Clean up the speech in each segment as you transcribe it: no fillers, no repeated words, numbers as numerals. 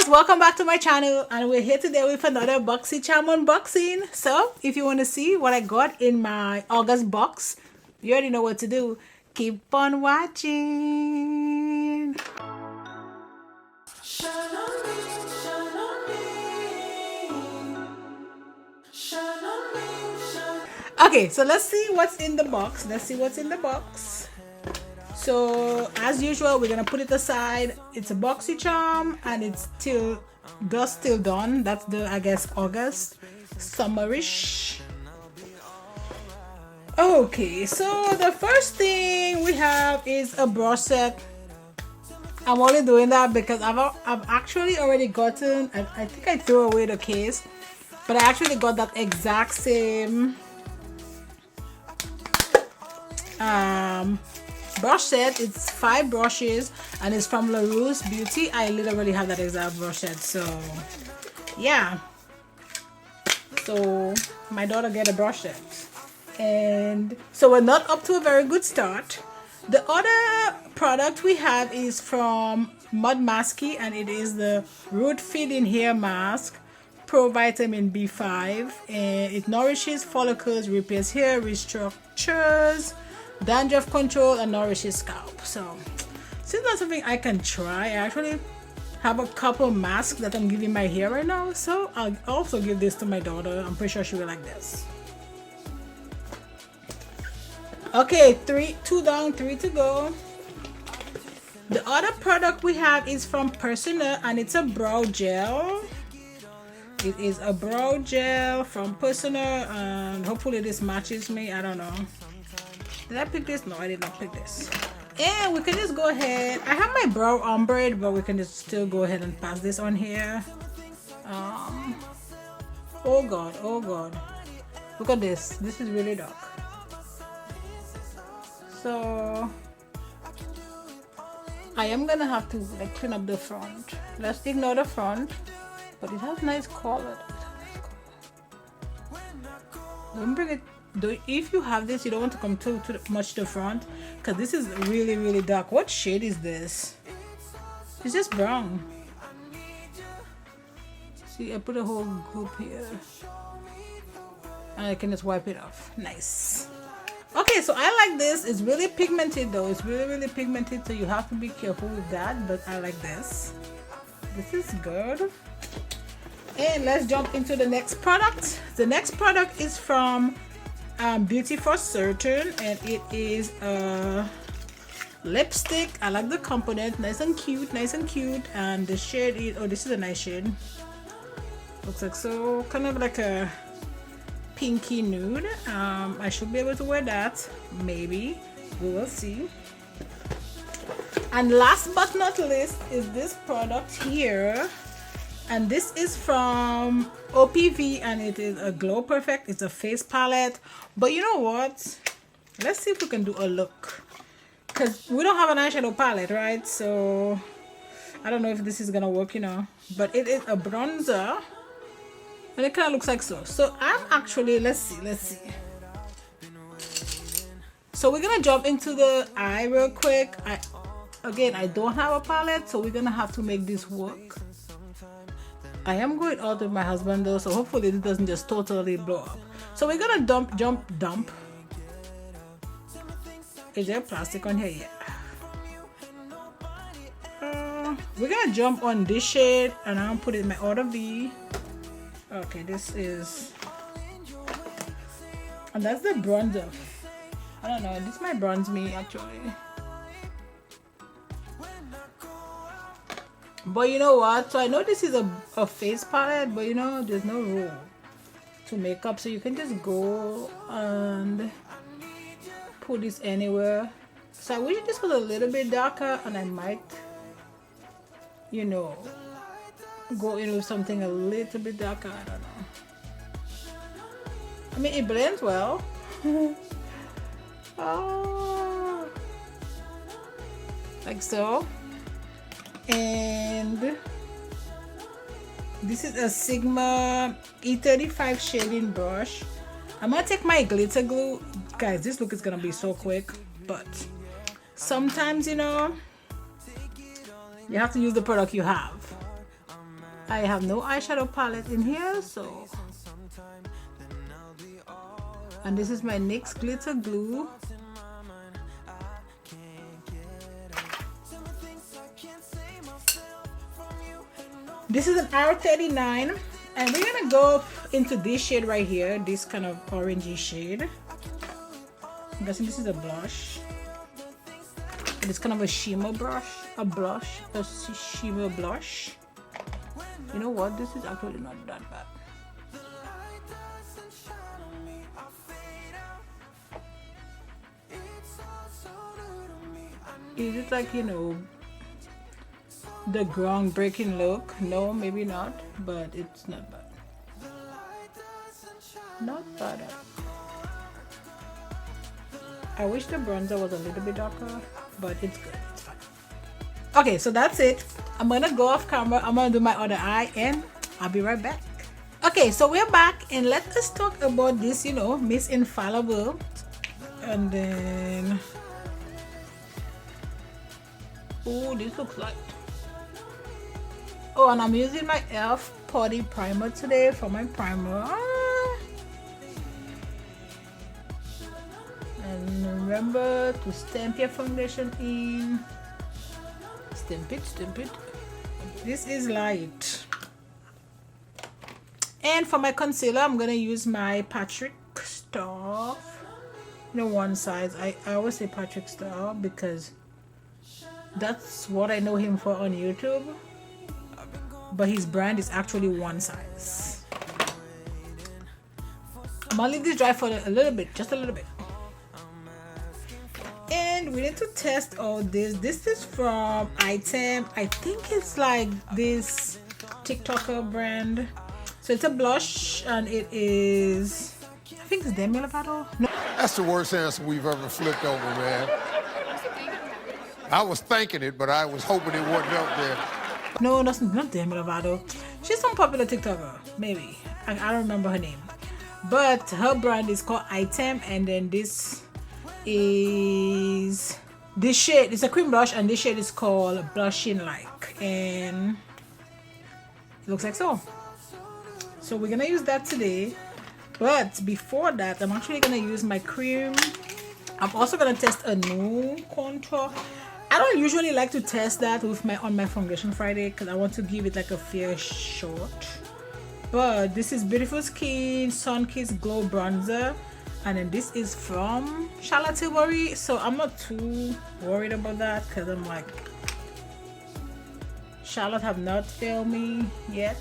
guys, welcome back to my channel, and we're here today with another Boxycharm unboxing. So if you want to see what I got in my August box, you already know what to do. Keep on watching. Okay, so let's see what's in the box. So as usual, we're gonna put it aside. It's a Boxycharm and it's still dusk till dawn. That's the, I guess, August summerish. Okay, so the first thing we have is a brush set. I'm only doing that because I've actually already gotten, I think I threw away the case, but I actually got that exact same brush set. It's 5 brushes and it's from OPVBeauty. I literally have that exact brush set, so yeah. So my daughter get a brush set, and so we're not up to a very good start. The other product we have is from Mud Masky, and it is the Root Feeding Hair Mask Pro Vitamin B5, and it nourishes follicles, repairs hair, restructures dandruff control, and nourishes scalp. So since that's something I can try, I actually have a couple masks that I'm giving my hair right now, so I'll also give this to my daughter. I'm pretty sure she will like this. Okay, 2 down, 3 to go. The other product we have is from Personal, and it's a brow gel. It is a brow gel from Personal, and hopefully this matches me. I don't know. Did I pick this? No, I did not pick this. And we can just go ahead. I have my brow ombre, but we can just still go ahead and pass this on here. Oh god, oh god. Look at this. This is really dark. So I am gonna have to like clean up the front. Let's ignore the front, but it has nice color. Don't bring it. If you have this, you don't want to come too much to the front, because this is really dark. What shade is this? It's just brown. See, I put a whole group here, and I can just wipe it off. Nice. Okay, so I like this. It's really pigmented though. It's really pigmented, so you have to be careful with that, but I like this. This is good. And let's jump into the next product. The next product is from Beauty for Certain, and it is a lipstick. I like the component. Nice and cute, and the shade is, oh, this is a nice shade. Looks like so kind of like a pinky nude. I should be able to wear that, maybe. We will see. And last but not least is this product here, and this is from OPV, and it is a GlowPerfect. It's a face palette. But you know what, let's see if we can do a look, because we don't have an eyeshadow palette, right? So I don't know if this is gonna work, you know. But it is a bronzer, and it kind of looks like so. So I'm actually, let's see. So we're gonna jump into the eye real quick. Again, I don't have a palette, so we're gonna have to make this work. I am going out with my husband though, so hopefully it doesn't just totally blow up. So we're gonna dump. Is there plastic on here? Yeah. We're gonna jump on this shade, and I'm gonna put it in my order V. Okay, this is, and that's the bronzer. I don't know, this might bronze me actually. But you know what, so I know this is a face palette, but you know, there's no rule to makeup, so you can just go and put this anywhere. So I wish this was a little bit darker, and I might, you know, go in with something a little bit darker. I don't know. I mean, it blends well. Oh, like so. And this is a Sigma E35 shading brush. I'm gonna take my glitter glue. Guys, this look is gonna be so quick, but sometimes, you know, you have to use the product you have. I have no eyeshadow palette in here, so, and this is my NYX glitter glue. This is an R39, and we're gonna go into this shade right here, this kind of orangey shade. I'm guessing this is a blush. It's kind of a shimmer brush, a shimmer blush. You know what? This is actually not that bad. Is it like, you know, the groundbreaking look? No, maybe not, but it's not bad. Not bad. I wish the bronzer was a little bit darker, but it's good. It's fine. Okay, so that's it. I'm gonna go off camera. I'm gonna do my other eye, and I'll be right back. Okay, so we're back, and let us talk about this, you know, Miss Infallible. And then, oh, this looks light. Oh, and I'm using my e.l.f. Putty Primer today for my primer. And remember to stamp your foundation in. Stamp it, stamp it. This is light. And for my concealer, I'm gonna use my Patrick Star. You know, one size. I always say Patrick Star because that's what I know him for on YouTube. But his brand is actually one size. I'm gonna leave this dry for a little bit, just a little bit. And we need to test all this. This is from Item. I think it's like this TikToker brand. So it's a blush, and it is, I think it's Demi Lovato. No. That's the worst answer we've ever flipped over, man. I was thinking it, but I was hoping it wasn't up there. No, that's not Demi Lovato. She's some popular TikToker, maybe. I don't remember her name. But her brand is called Item, and then this is this shade. It's a cream blush, and this shade is called Blushing Like, and it looks like so. So we're gonna use that today. But before that, I'm actually gonna use my cream. I'm also gonna test a new contour. I don't usually like to test that with on my Foundation Friday because I want to give it like a fair shot. But this is Beautiful Skin Sun Kiss Glow Bronzer, and then this is from Charlotte Tilbury. So I'm not too worried about that because I'm like, Charlotte have not failed me yet,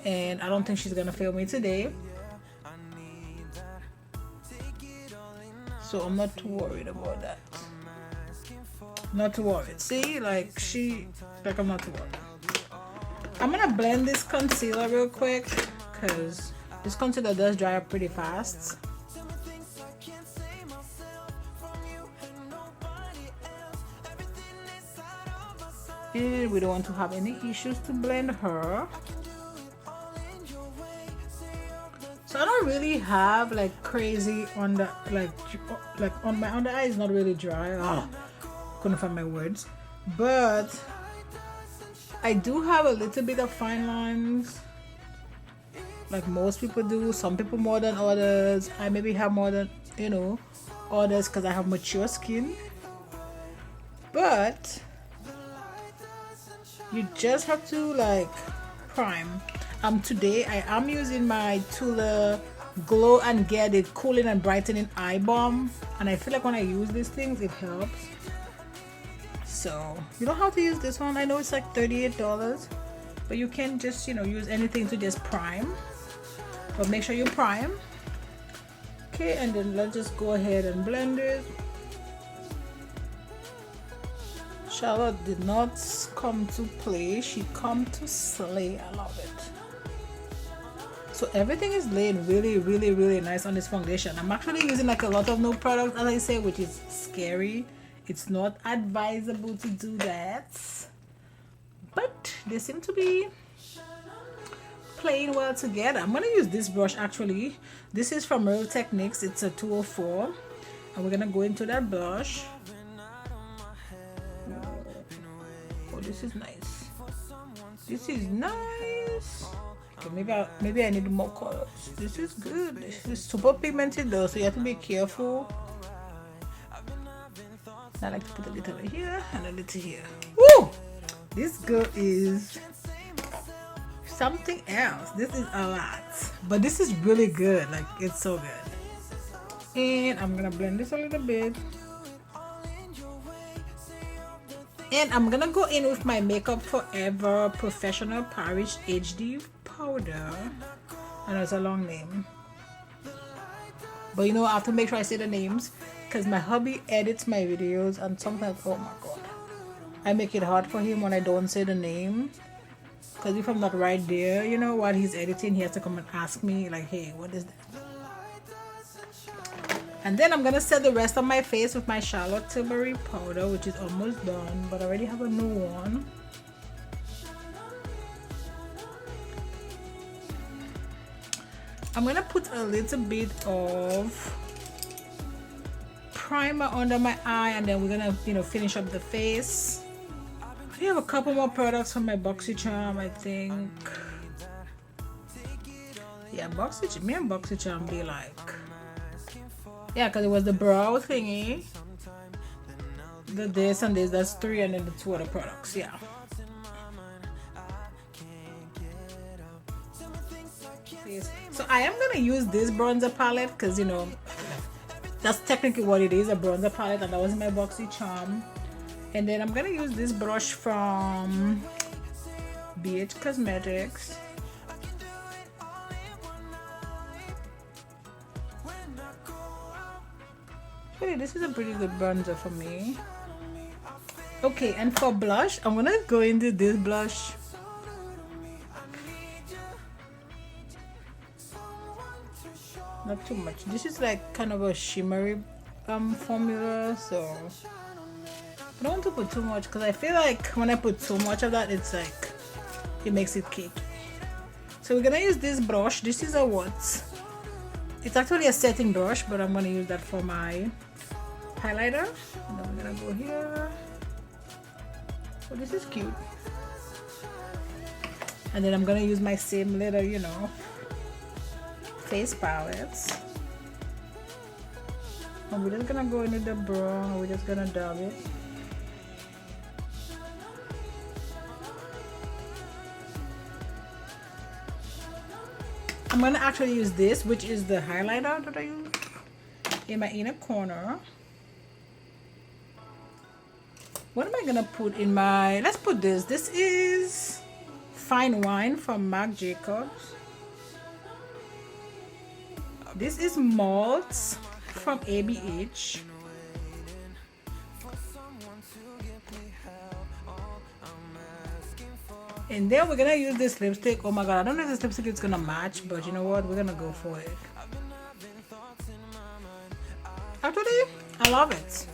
and I don't think she's gonna fail me today. So I'm not too worried about that. Not too worried. See, like I'm not too worried. I'm gonna blend this concealer real quick because this concealer does dry up pretty fast. And we don't want to have any issues to blend her. So I don't really have like crazy on the like on my under eye is not really dry. Couldn't find my words, but I do have a little bit of fine lines, like most people do. Some people more than others. I maybe have more than others because I have mature skin. But you just have to like prime. Today I am using my Tula Glow and Get It Cooling and Brightening Eye Balm, and I feel like when I use these things it helps. So you don't have to use this one. I know it's like $38, but you can just use anything to just prime, but make sure you prime. Okay, and then let's just go ahead and blend it. Charlotte did not come to play, she come to slay. I love it. So everything is laying really nice on this foundation. I'm actually using like a lot of new products, as I say, which is scary. It's not advisable to do that, but they seem to be playing well together. I'm gonna use this brush actually. This is from Real Techniques. It's a 204, and we're gonna go into that blush. Oh, this is nice. This is nice. Okay, maybe I need more colors. This is good. This is super pigmented though, so you have to be careful. I like to put a little here and a little here. Woo! This girl is something else. This is a lot, but this is really good. Like, it's so good. And I'm gonna blend this a little bit. And I'm gonna go in with my Makeup Forever Professional Paris HD powder. I know it's a long name, but you know, I have to make sure I say the names because my hubby edits my videos, and sometimes, oh my god, I make it hard for him when I don't say the name, because if I'm not right there, you know, while he's editing, he has to come and ask me like, hey, what is that? And then I'm gonna set the rest of my face with my Charlotte Tilbury powder, which is almost done, but I already have a new one. I'm gonna put a little bit of primer under my eye, and then we're gonna, you know, finish up the face. I have a couple more products from my Boxycharm, I think. Yeah, me and Boxycharm be like, yeah, because it was the brow thingy, the this and this, that's 3, and then the 2 other products. Yeah. So I am gonna use this bronzer palette because, you know, that's technically what it is, a bronzer palette, and that was in my Boxycharm. And then I'm gonna use this brush from BH Cosmetics. Hey, this is a pretty good bronzer for me. Okay, and for blush, I'm gonna go into this blush. Not too much. This is like kind of a shimmery formula, so I don't want to put too much because I feel like when I put too much of that, it's like it makes it cakey. So we're gonna use this brush. This is a what? It's actually a setting brush, but I'm gonna use that for my highlighter. And then we're gonna go here. Oh, this is cute. And then I'm gonna use my same little, you know, face palettes. And we're just gonna go into the brown. We're just gonna dab it. I'm gonna actually use this, which is the highlighter that I use in my inner corner. What am I gonna put in my, let's put this. This is Fine Wine from Marc Jacobs. This is Malts from ABH. And then we're gonna use this lipstick. Oh my god, I don't know if this lipstick is gonna match, but you know what, we're gonna go for it. Actually, I love it.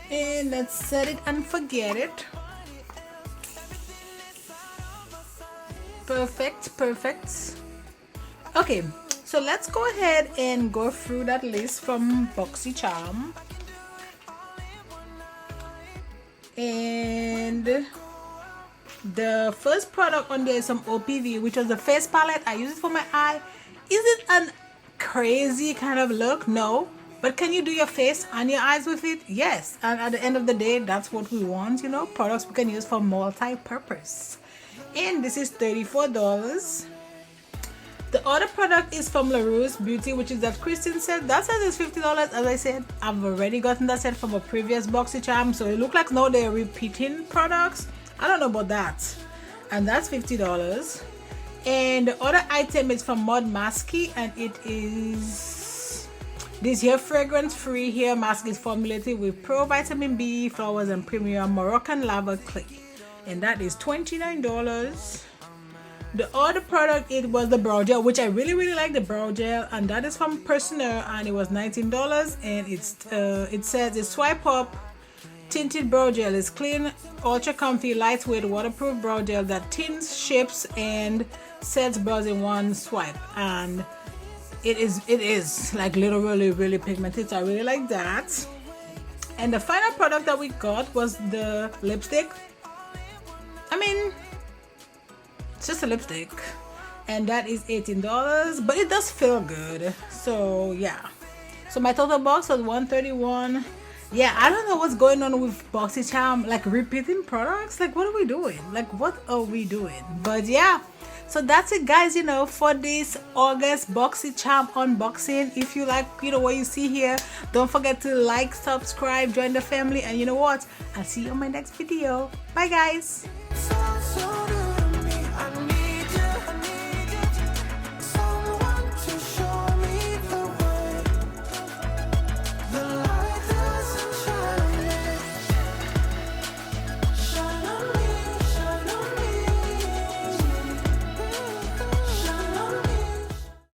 And let's set it and forget it. Perfect, perfect. Okay, so let's go ahead and go through that list from Boxycharm. And the first product on there is some OPV, which was the face palette. I use it for my eye. Is it a crazy kind of look? No. But can you do your face and your eyes with it? Yes. And at the end of the day, that's what we want, you know, products we can use for multi-purpose. And this is $34. The other product is from LaRousse Beauty, which is that Kristen said. That says it's $50. As I said, I've already gotten that set from a previous Boxycharm, so it looks like now they're repeating products. I don't know about that. And that's $50. And the other item is from Mod Masky, and it is this here fragrance-free hair mask. Is formulated with Pro Vitamin B, flowers, and premium Moroccan lava clay, and that is $29. The other product, it was the brow gel, which I really like the brow gel, and that is from Personer, and it was $19. And it says it's swipe up tinted brow gel. Is clean, ultra comfy, lightweight, waterproof brow gel that tints, shapes, and sets brows in one swipe. And it is like literally really pigmented, so I really like that. And the final product that we got was the lipstick. I mean, it's just a lipstick, and that is $18, but it does feel good. So yeah, so my total box was $131. Yeah, I don't know what's going on with Boxycharm, like repeating products. Like, what are we doing? Like, what are we doing? But yeah, so that's it, guys, you know, for this August Boxycharm unboxing. If you like, you know, what you see here, don't forget to like, subscribe, join the family, and you know what, I'll see you on my next video. Bye, guys.